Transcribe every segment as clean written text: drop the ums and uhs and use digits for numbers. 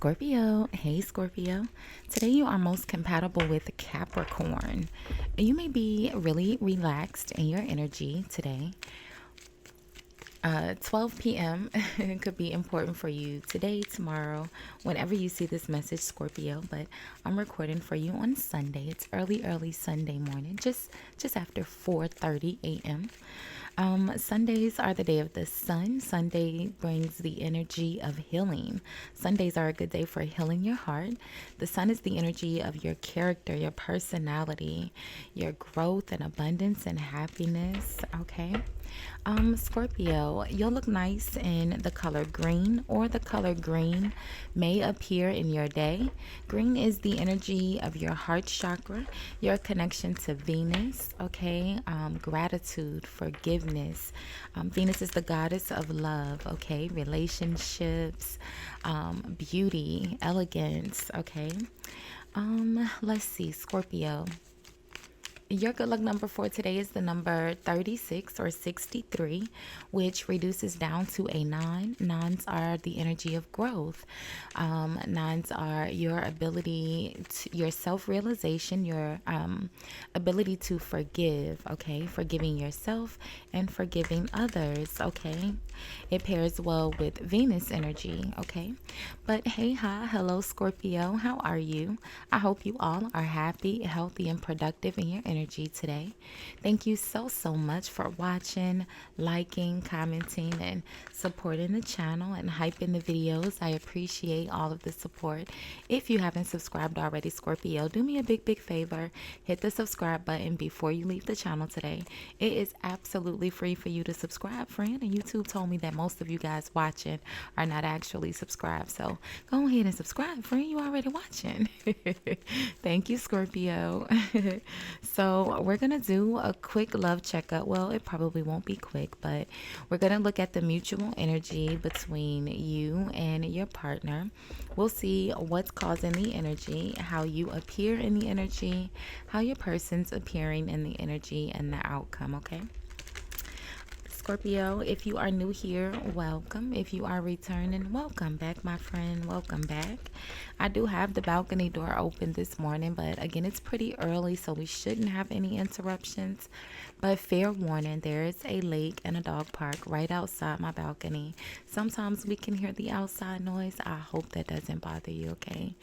Scorpio, hey Scorpio. Today you are most compatible with Capricorn. You may be really relaxed in your energy today. 12 p.m. could be important for you today, tomorrow, whenever you see this message, Scorpio. But I'm recording for you on Sunday. It's early Sunday morning, just after 4:30 a.m. Sundays are the day of the sun. Sunday brings the energy of healing. Sundays are a good day for healing your heart. The sun is the energy of your character, your personality, your growth and abundance and happiness. Okay. Scorpio, you'll look nice in the color green, or the color green may appear in your day. Green is the energy of your heart chakra, your connection to Venus, okay? Gratitude, forgiveness. Venus is the goddess of love, okay? Relationships, beauty, elegance, okay? Let's see, Scorpio. Your good luck number for today is the number 36 or 63, which reduces down to a 9. Nines are the energy of growth. Nines are your ability, your self-realization, your ability to forgive, okay? Forgiving yourself and forgiving others, okay? It pairs well with Venus energy, okay? But hey, hi, hello, Scorpio. How are you? I hope you all are happy, healthy, and productive in your energy today. Thank you so much for watching, liking, commenting, and supporting the channel and hyping the videos. I appreciate all of the support. If you haven't subscribed already, Scorpio, do me a big favor. Hit the subscribe button before you leave the channel today. It is absolutely free for you to subscribe, friend. And YouTube told me that most of you guys watching are not actually subscribed. So go ahead and subscribe, friend. You already watching. Thank you, Scorpio. So we're going to do a quick love checkup. Well, it probably won't be quick, but we're going to look at the mutual energy between you and your partner. We'll see what's causing the energy, how you appear in the energy, how your person's appearing in the energy, and the outcome, okay? Scorpio, if you are new here, welcome. If you are returning, welcome back, my friend. Welcome back. I do have the balcony door open this morning, but again, it's pretty early, so we shouldn't have any interruptions. But fair warning, there is a lake and a dog park right outside my balcony. Sometimes we can hear the outside noise. I hope that doesn't bother you, okay?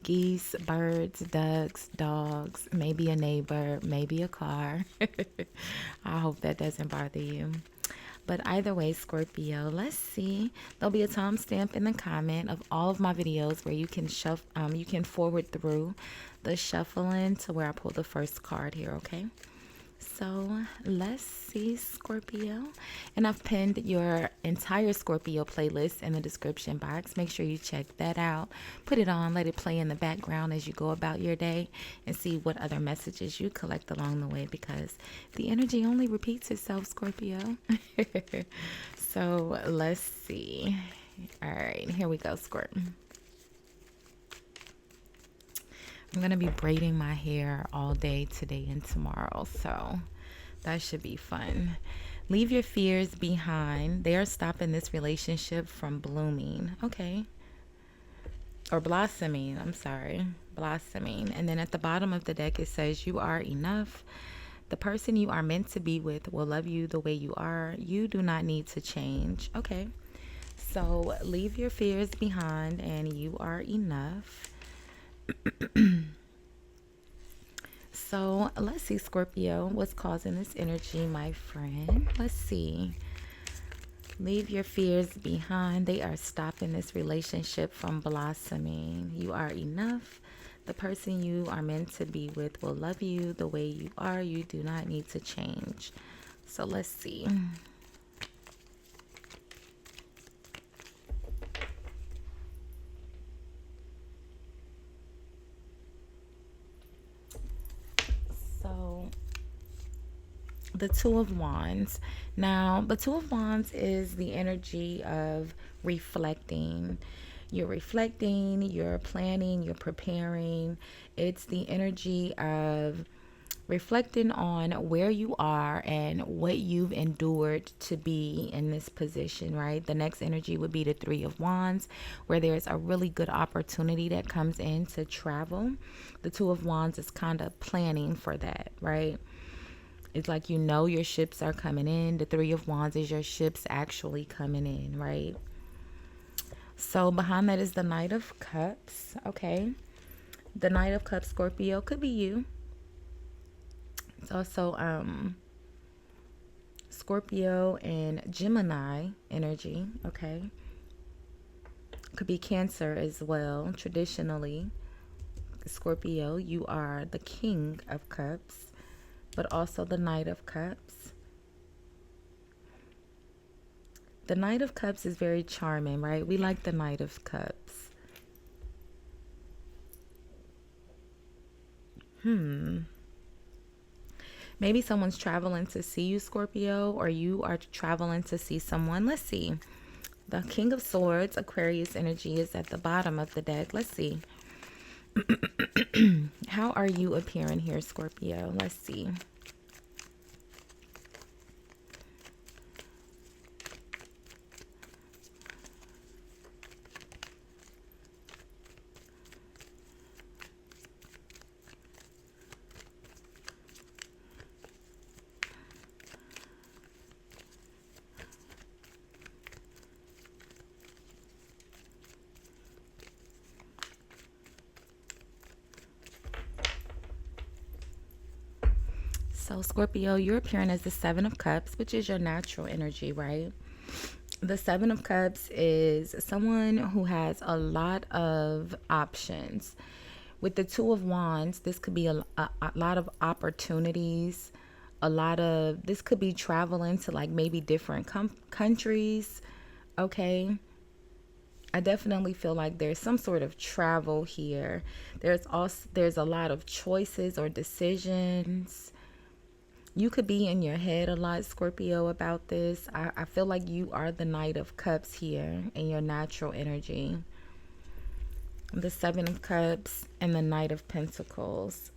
Geese, birds, ducks, dogs, maybe a neighbor, maybe a car. I hope that doesn't bother you. But either way, Scorpio, let's see. There'll be a timestamp in the comment of all of my videos where you can you can forward through the shuffling to where I pull the first card here, okay? So let's see, Scorpio. And I've pinned your entire Scorpio playlist in the description box. Make sure you check that out. Put it on, let it play in the background as you go about your day, and see what other messages you collect along the way, because the energy only repeats itself, Scorpio. So let's see. All right, here we go, Scorp. I'm going to be braiding my hair all day today and tomorrow, so that should be fun. Leave your fears behind. They are stopping this relationship from blooming. Okay. Or blossoming. I'm sorry. Blossoming. And then at the bottom of the deck, it says, you are enough. The person you are meant to be with will love you the way you are. You do not need to change. Okay. So leave your fears behind, and you are enough. So let's see, Scorpio, what's causing this energy, my friend? Let's see. Leave your fears behind. They are stopping this relationship from blossoming. You are enough. The person you are meant to be with will love you the way you are. You do not need to change. So let's see. The Two of Wands. Now, the Two of Wands is the energy of reflecting. You're reflecting, you're planning, you're preparing. It's the energy of reflecting on where you are and what you've endured to be in this position, right? The next energy would be the Three of Wands, where there's a really good opportunity that comes in to travel. The Two of Wands is kind of planning for that, right? It's like, you know, your ships are coming in. The Three of Wands is your ships actually coming in, right? So behind that is the Knight of Cups, okay? The Knight of Cups, Scorpio, could be you. It's also Scorpio and Gemini energy, okay? Could be Cancer as well. Traditionally, Scorpio, you are the King of Cups, but also the Knight of Cups. The Knight of Cups is very charming, right? We like the Knight of Cups. Maybe someone's traveling to see you, Scorpio, or you are traveling to see someone. Let's see. The King of Swords, Aquarius energy, is at the bottom of the deck. Let's see. How are you appearing here, Scorpio? Let's see. So Scorpio, you're appearing as the Seven of Cups, which is your natural energy, right? The Seven of Cups is someone who has a lot of options. With the Two of Wands, this could be a lot of opportunities. This could be traveling to like maybe different countries, okay? I definitely feel like there's some sort of travel here. There's a lot of choices or decisions. You could be in your head a lot, Scorpio, about this. I feel like you are the Knight of Cups here in your natural energy. The Seven of Cups and the Knight of Pentacles.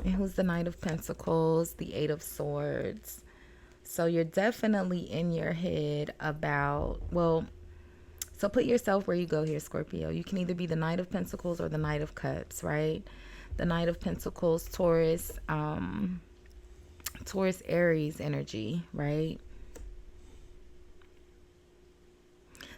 And who's the Knight of Pentacles? The Eight of Swords. So you're definitely in your head about, well, so put yourself where you go here, Scorpio. You can either be the Knight of Pentacles or the Knight of Cups, right? The Knight of Pentacles, Taurus, Aries energy, right?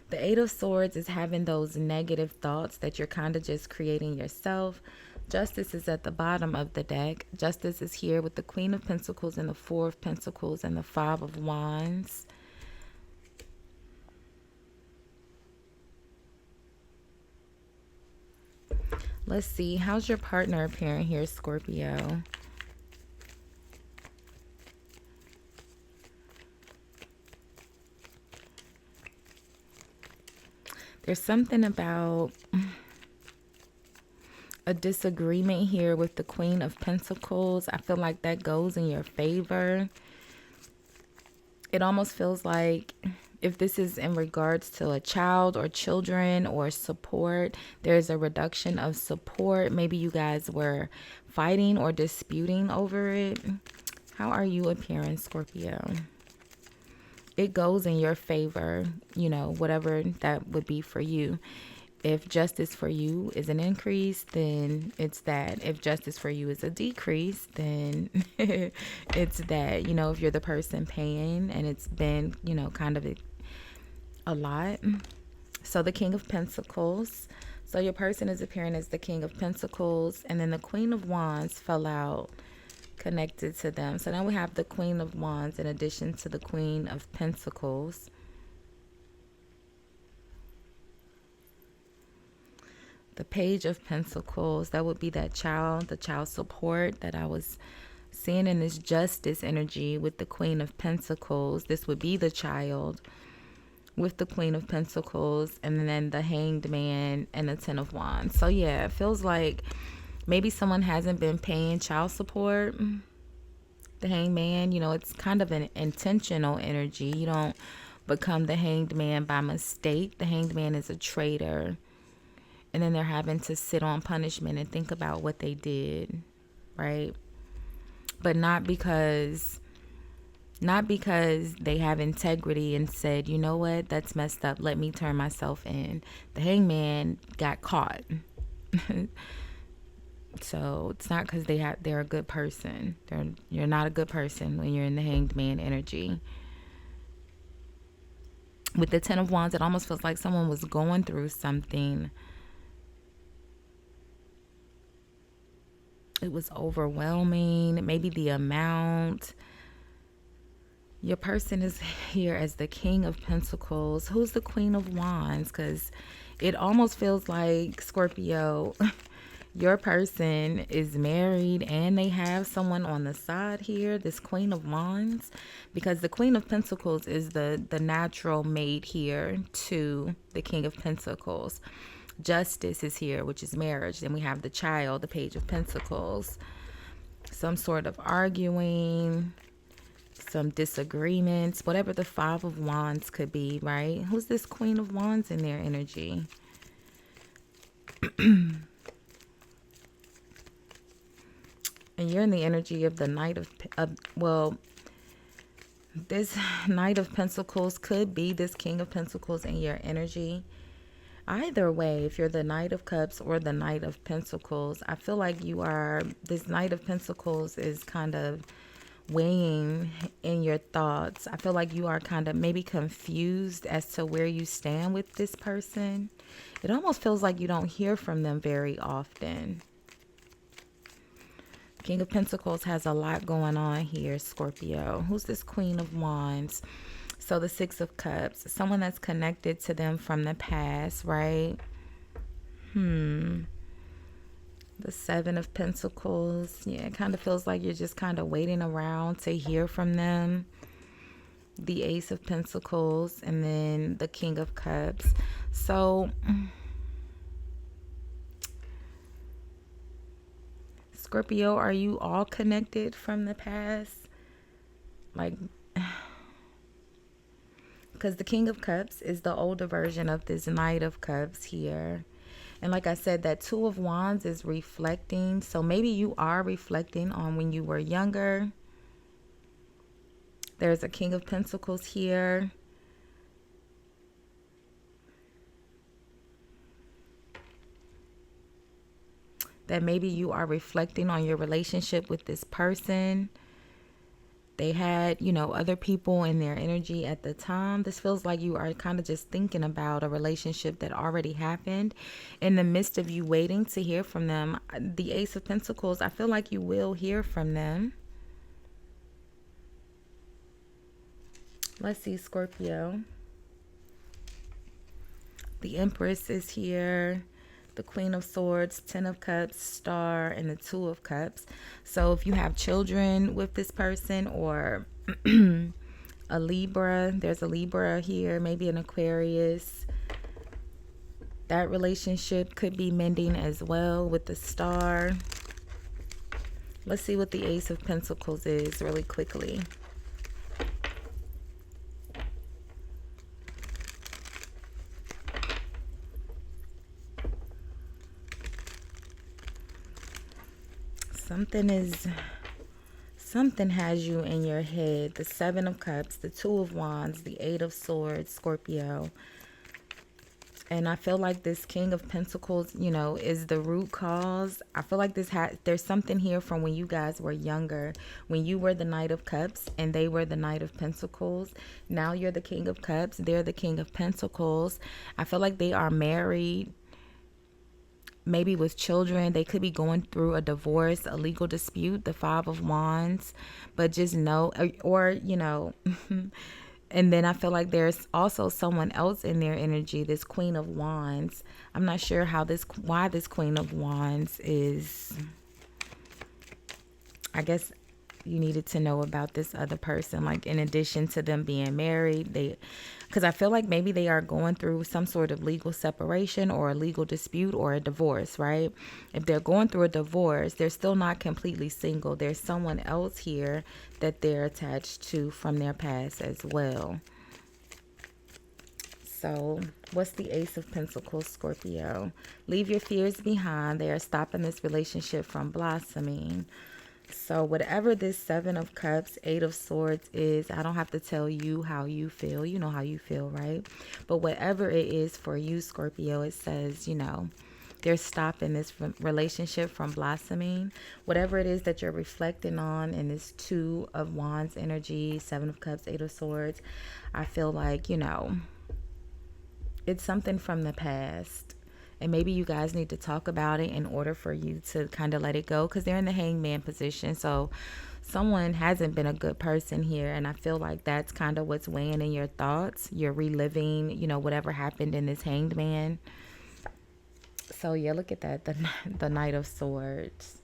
The Eight of Swords is having those negative thoughts that you're kind of just creating yourself. Justice is at the bottom of the deck. Justice is here with the Queen of Pentacles and the Four of Pentacles and the Five of Wands. Let's see. How's your partner appearing here, Scorpio? There's something about a disagreement here with the Queen of Pentacles. I feel like that goes in your favor. It almost feels like if this is in regards to a child or children or support, there's a reduction of support. Maybe you guys were fighting or disputing over it. How are you appearing, Scorpio? It goes in your favor, you know, whatever that would be for you. If justice for you is an increase, then it's that. If justice for you is a decrease, then it's that. You know, if you're the person paying and it's been, you know, kind of a lot. So the King of Pentacles. So your person is appearing as the King of Pentacles. And then the Queen of Wands fell out connected to them. So now we have the Queen of Wands in addition to the Queen of Pentacles. The Page of Pentacles, that would be that child, the child support that I was seeing in this justice energy with the Queen of Pentacles. This would be the child with the Queen of Pentacles, and then the Hanged Man and the Ten of Wands. So yeah, it feels like maybe someone hasn't been paying child support. The Hanged Man, you know, it's kind of an intentional energy. You don't become the Hanged Man by mistake. The Hanged Man is a traitor. And then they're having to sit on punishment and think about what they did, right? But not because they have integrity and said, you know what, that's messed up, let me turn myself in. The hangman got caught. So it's not because they're a good person. You're not a good person when you're in the hanged man energy. With the Ten of Wands, it almost feels like someone was going through something. It was overwhelming. Maybe the amount. Your person is here as the King of Pentacles. Who's the Queen of Wands? Because it almost feels like, Scorpio, your person is married and they have someone on the side here, this Queen of Wands. Because the Queen of Pentacles is the natural mate here to the King of Pentacles. Justice is here, which is marriage. Then we have the child, the Page of Pentacles. Some sort of arguing, some disagreements, whatever the Five of Wands could be, right? Who's this Queen of Wands in their energy? And you're in the energy of the Knight of, this Knight of Pentacles could be this King of Pentacles in your energy. Either way, if you're the Knight of Cups or the Knight of Pentacles, I feel like this Knight of Pentacles is kind of weighing in your thoughts. I feel like you are kind of maybe confused as to where you stand with this person. It almost feels like you don't hear from them very often. King of Pentacles has a lot going on here, Scorpio. Who's this Queen of Wands? So the Six of Cups, someone that's connected to them from the past, right? The Seven of Pentacles. Yeah, it kind of feels like you're just kind of waiting around to hear from them. The Ace of Pentacles and then the King of Cups. So Scorpio, are you all connected from the past? Like, because the King of Cups is the older version of this Knight of Cups here. And like I said, that Two of Wands is reflecting. So maybe you are reflecting on when you were younger. There's a King of Pentacles here. That maybe you are reflecting on your relationship with this person. They had, other people in their energy at the time. This feels like you are kind of just thinking about a relationship that already happened. In the midst of you waiting to hear from them, the Ace of Pentacles, I feel like you will hear from them. Let's see, Scorpio. The Empress is here. The Queen of Swords, Ten of Cups, Star, and the Two of Cups. So if you have children with this person or a Libra, there's a Libra here, maybe an Aquarius. That relationship could be mending as well with the Star. Let's see what the Ace of Pentacles is really quickly. Something has you in your head. The Seven of Cups, the Two of Wands, the Eight of Swords, Scorpio. And I feel like this King of Pentacles, is the root cause. I feel like there's something here from when you guys were younger, when you were the Knight of Cups and they were the Knight of Pentacles. Now you're the King of Cups. They're the King of Pentacles. I feel like they are married. Maybe with children. They could be going through a divorce, a legal dispute, the Five of Wands. But just know, or and then I feel like there's also someone else in their energy, this Queen of Wands. I'm not sure why this Queen of Wands is, I guess you needed to know about this other person, like in addition to them being married, because I feel like maybe they are going through some sort of legal separation or a legal dispute or a divorce, right? If they're going through a divorce, they're still not completely single. There's someone else here that they're attached to from their past as well. So What's the Ace of Pentacles, Scorpio? Leave your fears behind. They are stopping this relationship from blossoming. So whatever this Seven of Cups, Eight of Swords is, I don't have to tell you how you feel. You know how you feel, right? But whatever it is for you, Scorpio, it says, you know, they're stopping this relationship from blossoming. Whatever it is that you're reflecting on in this Two of Wands energy, Seven of Cups, Eight of Swords, I feel like, you know, it's something from the past. And maybe you guys need to talk about it in order for you to kind of let it go, because they're in the hangman position. So someone hasn't been a good person here. And I feel like that's kind of what's weighing in your thoughts. You're reliving, you know, whatever happened in this hanged man. So yeah, look at that. The Knight of Swords.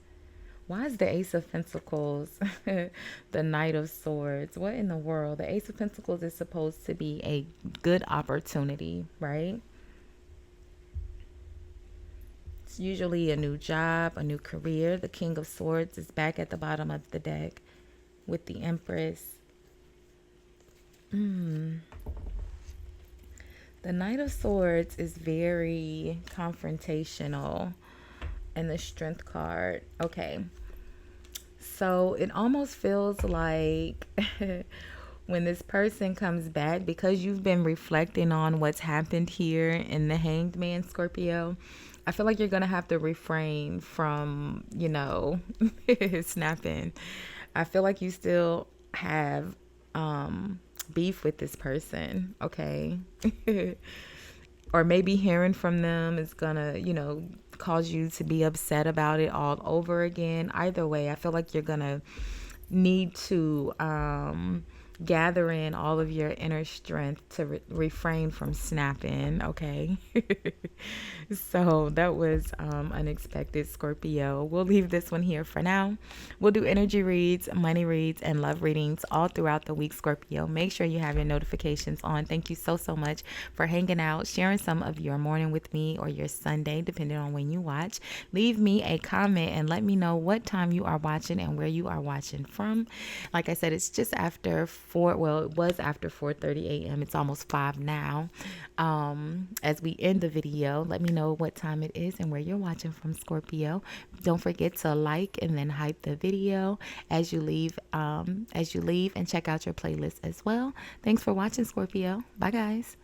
Why is the Ace of Pentacles the Knight of Swords? What in the world? The Ace of Pentacles is supposed to be a good opportunity, right? It's usually a new job, a new career. The King of Swords is back at the bottom of the deck with the Empress. The Knight of Swords is very confrontational. And the Strength card. Okay. So it almost feels like when this person comes back, because you've been reflecting on what's happened here in the Hanged Man, Scorpio, I feel like you're going to have to refrain from, you know, snapping. I feel like you still have beef with this person, okay? Or maybe hearing from them is gonna, you know, cause you to be upset about it all over again. Either way, I feel like you're gonna need to gather in all of your inner strength to refrain from snapping, okay? So that was unexpected, Scorpio. We'll leave this one here for now. We'll do energy reads, money reads, and love readings all throughout the week, Scorpio. Make sure you have your notifications on. Thank you so much for hanging out, sharing some of your morning with me, or your Sunday, depending on when you watch. Leave me a comment and let me know what time you are watching and where you are watching from. Like I said, it's just after 4, well, it was after 4:30 a.m. It's almost 5 now. As we end the video, let me know what time it is and where you're watching from, Scorpio. Don't forget to like and then hype the video as you leave and check out your playlist as well. Thanks for watching, Scorpio. Bye, guys.